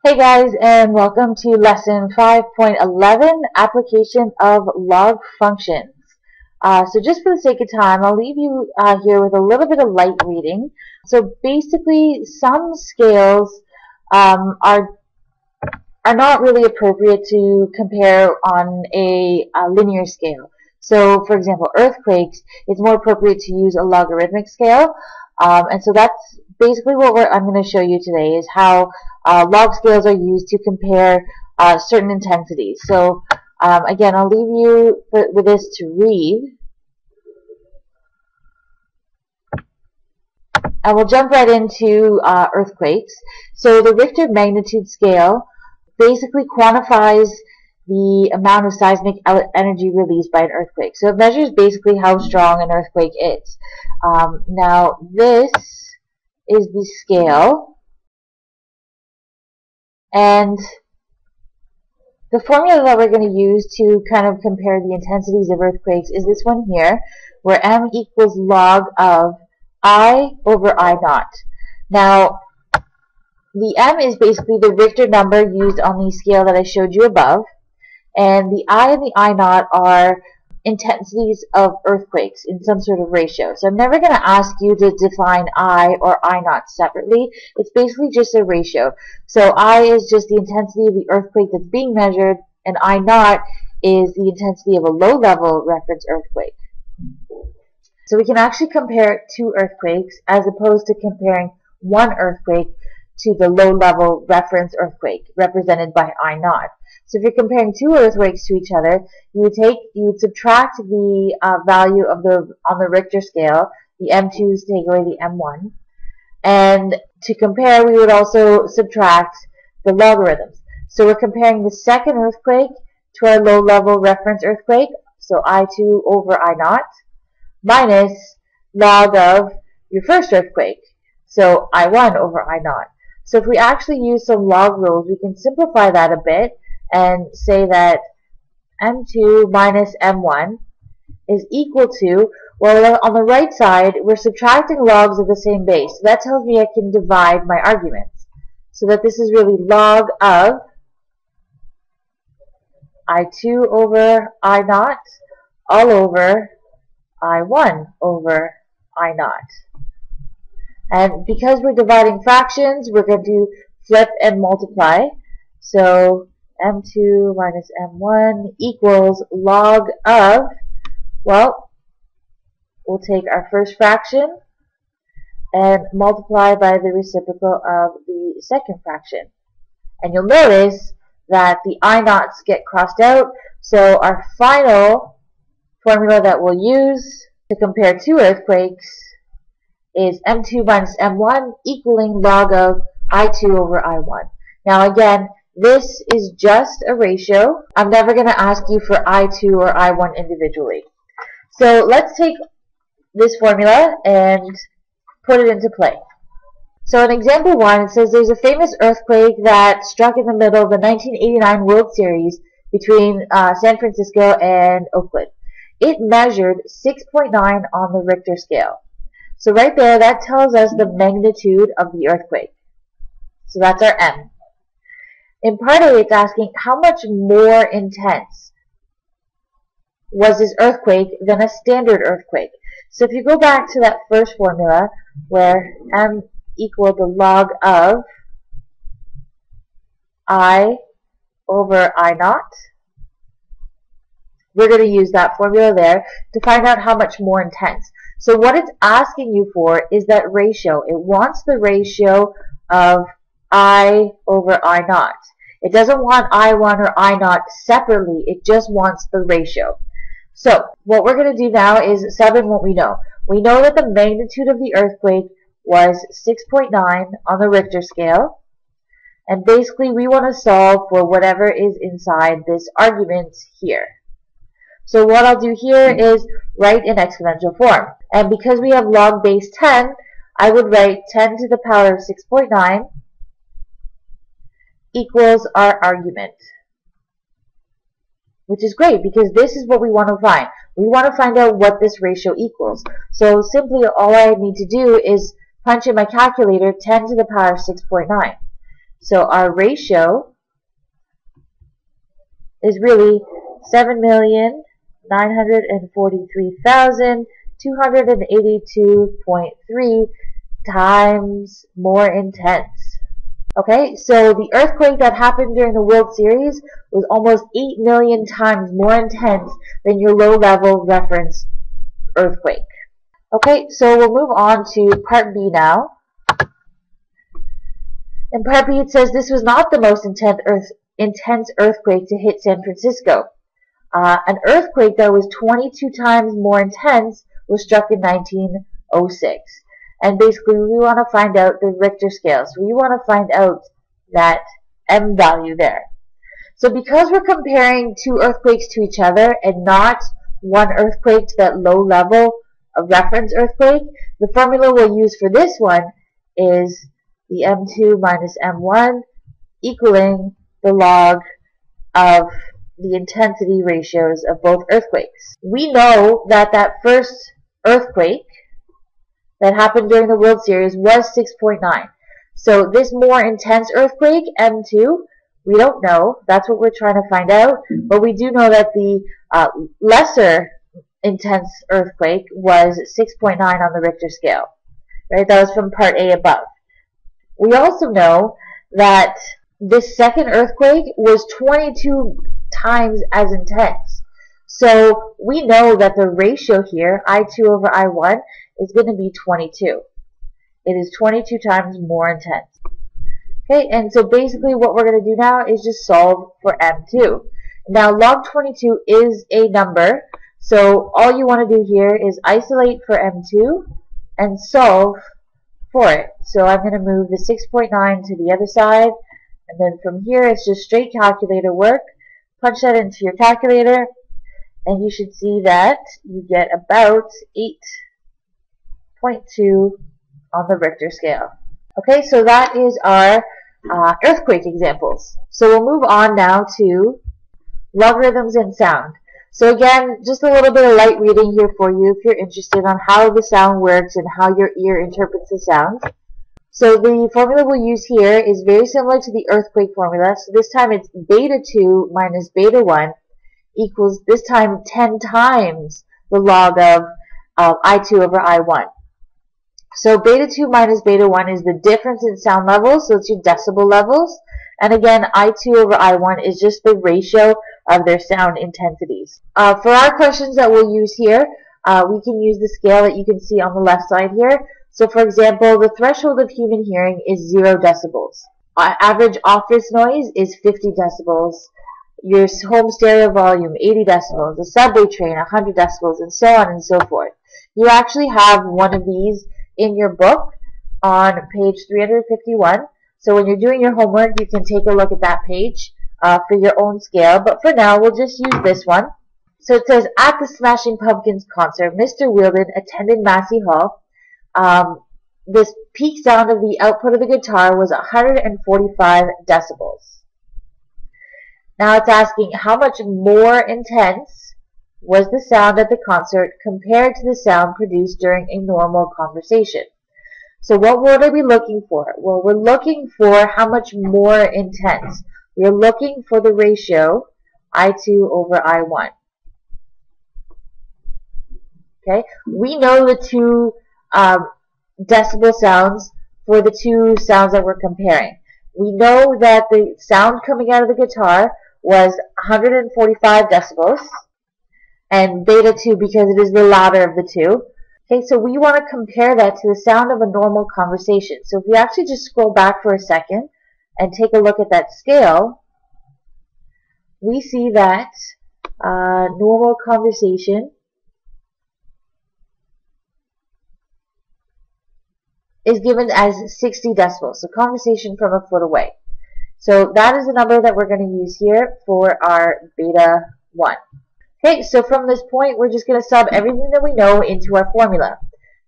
Hey guys, and welcome to lesson 5.11, application of log functions. So just for the sake of time, I'll leave you here with a little bit of light reading. So basically, some scales are not really appropriate to compare on a linear scale. So for example, earthquakes, it's more appropriate to use a logarithmic scale. And so that's basically what I'm going to show you today, is how log scales are used to compare certain intensities. So again, I'll leave you with this to read. And we'll jump right into earthquakes. So the Richter magnitude scale basically quantifies the amount of seismic energy released by an earthquake. So it measures basically how strong an earthquake is. Now this is the scale, and the formula that we're going to use to kind of compare the intensities of earthquakes is this one here, where m equals log of I over I naught. Now the m is basically the Richter number used on the scale that I showed you above, and the I and the I naught are intensities of earthquakes in some sort of ratio. So I'm never going to ask you to define I or I naught separately. It's basically just a ratio. So I is just the intensity of the earthquake that's being measured, and I naught is the intensity of a low-level reference earthquake. So we can actually compare two earthquakes as opposed to comparing one earthquake to the low-level reference earthquake represented by I naught. So if you're comparing two earthquakes to each other, you would subtract the value of on the Richter scale, the M2's take away the M1, and to compare, we would also subtract the logarithms. So we're comparing the second earthquake to our low-level reference earthquake, so I2 over I naught, minus log of your first earthquake, so I1 over I naught. So if we actually use some log rules, we can simplify that a bit and say that M2 minus M1 is equal to, well, on the right side, we're subtracting logs of the same base. So that tells me I can divide my arguments. So that this is really log of I2 over I naught all over I1 over I naught. And because we're dividing fractions, we're going to flip and multiply. So M2 minus M1 equals log of, well, we'll take our first fraction and multiply by the reciprocal of the second fraction. And you'll notice that the I naughts get crossed out, so our final formula that we'll use to compare two earthquakes is M2 minus M1 equaling log of I2 over I1. Now again, this is just a ratio. I'm never going to ask you for I2 or I1 individually. So let's take this formula and put it into play. So in example 1, it says there's a famous earthquake that struck in the middle of the 1989 World Series between San Francisco and Oakland. It measured 6.9 on the Richter scale. So right there, that tells us the magnitude of the earthquake. So that's our M. In part A, it's asking how much more intense was this earthquake than a standard earthquake. So if you go back to that first formula where M equaled the log of I over I naught, we're going to use that formula there to find out how much more intense. So what it's asking you for is that ratio. It wants the ratio of I over I naught. It doesn't want I1 or I naught separately. It just wants the ratio. So what we're going to do now is sub in what we know. We know that the magnitude of the earthquake was 6.9 on the Richter scale. And basically we want to solve for whatever is inside this argument here. So what I'll do here is write in exponential form. And because we have log base 10, I would write 10 to the power of 6.9 equals our argument, which is great because this is what we want to find. We want to find out what this ratio equals. So simply all I need to do is punch in my calculator 10 to the power of 6.9. So our ratio is really 7,943,282.3 times more intense. Okay, so the earthquake that happened during the World Series was almost 8 million times more intense than your low-level reference earthquake. Okay, so we'll move on to part B now. In part B, it says this was not the most intense earthquake to hit San Francisco. An earthquake that was 22 times more intense was struck in 1906. And basically, we want to find out the Richter scale. So we want to find out that M value there. So because we're comparing two earthquakes to each other and not one earthquake to that low level of reference earthquake, the formula we'll use for this one is the M2 minus M1 equaling the log of the intensity ratios of both earthquakes. We know that that first earthquake that happened during the World Series was 6.9. So this more intense earthquake, M2, we don't know. That's what we're trying to find out. But we do know that the lesser intense earthquake was 6.9 on the Richter scale. Right? That was from part A above. We also know that this second earthquake was 22 times as intense. So we know that the ratio here, I2 over I1, is going to be 22. It is 22 times more intense. Okay, and so basically what we're going to do now is just solve for M2. Now log 22 is a number, so all you want to do here is isolate for M2 and solve for it. So I'm going to move the 6.9 to the other side, and then from here it's just straight calculator work. Punch that into your calculator, and you should see that you get about 8.2 on the Richter scale. Okay, so that is our earthquake examples. So we'll move on now to logarithms and sound. So again, just a little bit of light reading here for you if you're interested on how the sound works and how your ear interprets the sound. So the formula we'll use here is very similar to the earthquake formula. So this time it's beta 2 minus beta 1 equals this time 10 times the log of I2 over I1. So beta 2 minus beta 1 is the difference in sound levels, so it's your decibel levels. And again, I2 over I1 is just the ratio of their sound intensities. For our questions that we'll use here, we can use the scale that you can see on the left side here. So for example, the threshold of human hearing is 0 decibels. Average office noise is 50 decibels. Your home stereo volume, 80 decibels. The subway train, 100 decibels, and so on and so forth. You actually have one of these in your book on page 351. So when you're doing your homework, you can take a look at that page for your own scale. But for now, we'll just use this one. So it says, at the Smashing Pumpkins concert, Mr. Wheeldon attended Massey Hall. This peak sound of the output of the guitar was 145 decibels. Now it's asking how much more intense was the sound at the concert compared to the sound produced during a normal conversation. So what would I be looking for? Well, we're looking for how much more intense. We're looking for the ratio I2 over I1. Okay, we know the two decibel sounds for the two sounds that we're comparing. We know that the sound coming out of the guitar was 145 decibels, and beta 2 because it is the louder of the two. Okay, so we want to compare that to the sound of a normal conversation. So if we actually just scroll back for a second and take a look at that scale, we see that normal conversation is given as 60 decibels, so conversation from a foot away. So that is the number that we're going to use here for our beta 1. Okay, so from this point, we're just going to sub everything that we know into our formula.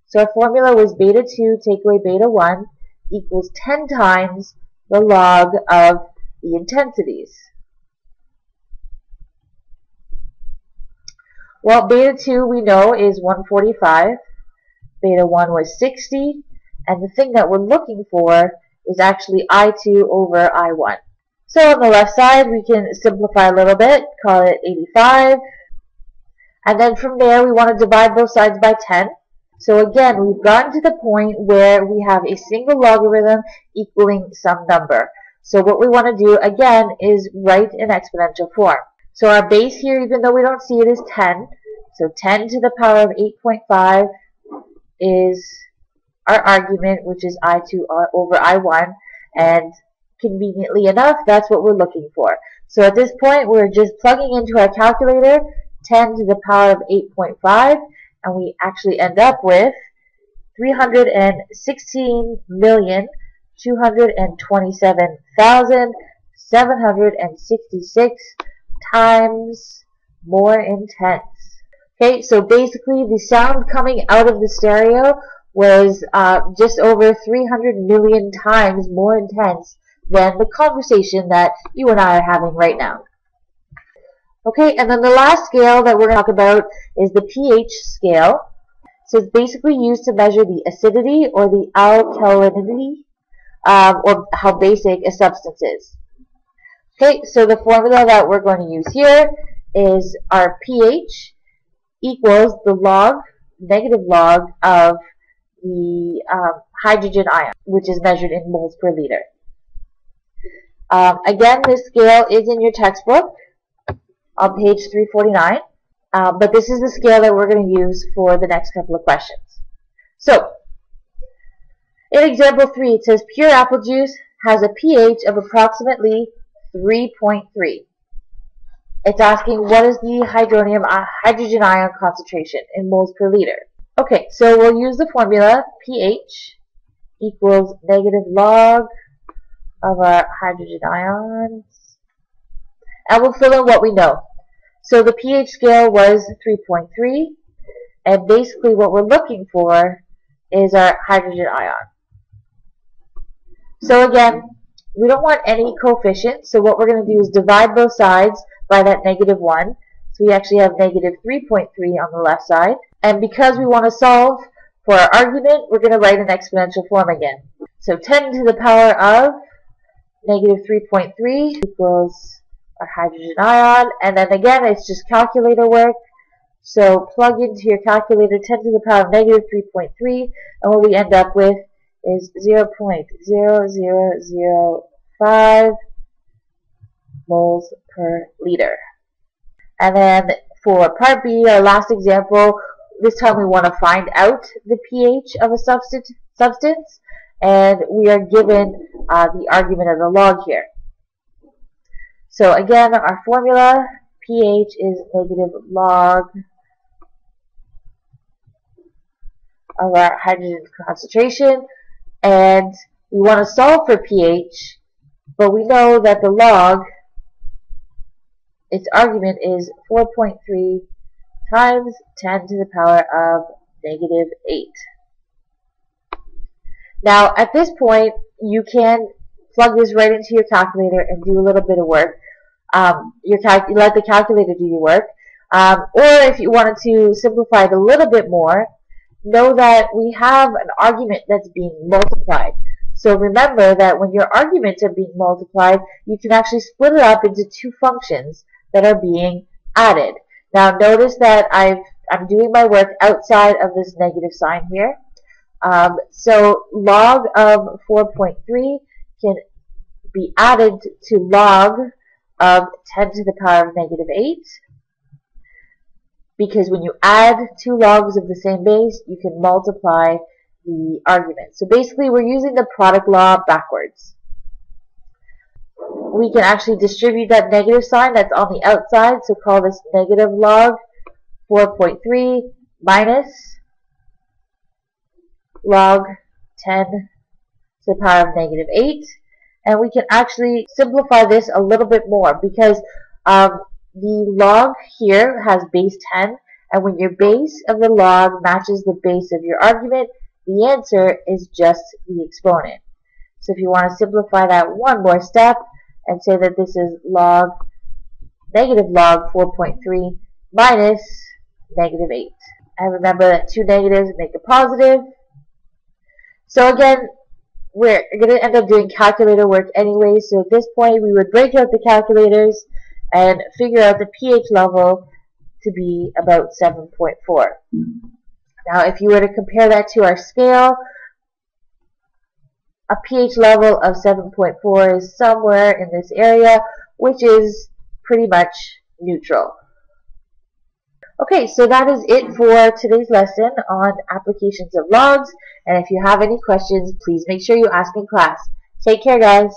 So our formula was beta 2 take away beta 1 equals 10 times the log of the intensities. Well, beta 2 we know is 145, beta 1 was 60, and the thing that we're looking for is actually I2 over I1. So on the left side, we can simplify a little bit, call it 85. And then from there, we want to divide both sides by 10. So again, we've gotten to the point where we have a single logarithm equaling some number. So what we want to do, again, is write in exponential form. So our base here, even though we don't see it, is 10. So 10 to the power of 8.5 is our argument, which is I2 over I1. And conveniently enough, that's what we're looking for. So at this point, we're just plugging into our calculator 10 to the power of 8.5, and we actually end up with 316,227,766 times more intense. Okay, so basically the sound coming out of the stereo was just over 300 million times more intense than the conversation that you and I are having right now. Okay, and then the last scale that we're going to talk about is the pH scale. So it's basically used to measure the acidity or the alkalinity, or how basic a substance is. Okay, so the formula that we're going to use here is our pH equals the negative log of the hydrogen ion, which is measured in moles per liter. Again, this scale is in your textbook on page 349, but this is the scale that we're going to use for the next couple of questions. So, in example 3, it says pure apple juice has a pH of approximately 3.3. It's asking what is the hydrogen ion concentration in moles per liter. Okay, so we'll use the formula pH equals negative log of our hydrogen ions, and we'll fill in what we know. So the pH scale was 3.3, and basically what we're looking for is our hydrogen ion. So again, we don't want any coefficient, so what we're going to do is divide both sides by that -1. So we actually have negative 3.3 on the left side. And because we want to solve for our argument, we're going to write in exponential form again. So 10 to the power of negative 3.3 equals our hydrogen ion. And then again, it's just calculator work. So plug into your calculator 10 to the power of negative 3.3, and what we end up with is 0.0005 moles per liter. And then for part B, our last example, this time we want to find out the pH of a substance, and we are given the argument of the log here. So again, our formula, pH is negative log of our hydrogen concentration, and we want to solve for pH, but we know that the log, its argument is 4.3 times 10 to the power of -8. Now, at this point, you can plug this right into your calculator and do a little bit of work. Let the calculator do your work. Or if you wanted to simplify it a little bit more, know that we have an argument that's being multiplied. So remember that when your arguments are being multiplied, you can actually split it up into two functions that are being added. Now notice that I'm doing my work outside of this negative sign here. So log of 4.3 can be added to log of 10 to the power of -8. Because when you add two logs of the same base, you can multiply the argument. So basically, we're using the product law backwards. We can actually distribute that negative sign that's on the outside, so call this negative log 4.3 minus log 10 to the power of -8. And we can actually simplify this a little bit more because the log here has base 10, and when your base of the log matches the base of your argument, the answer is just the exponent. So if you want to simplify that one more step and say that this is negative log 4.3 minus -8. And remember that two negatives make a positive. So again, we're going to end up doing calculator work anyway, so at this point we would break out the calculators and figure out the pH level to be about 7.4. Now if you were to compare that to our scale, a pH level of 7.4 is somewhere in this area, which is pretty much neutral. Okay, so that is it for today's lesson on applications of logs, and if you have any questions, please make sure you ask in class. Take care, guys.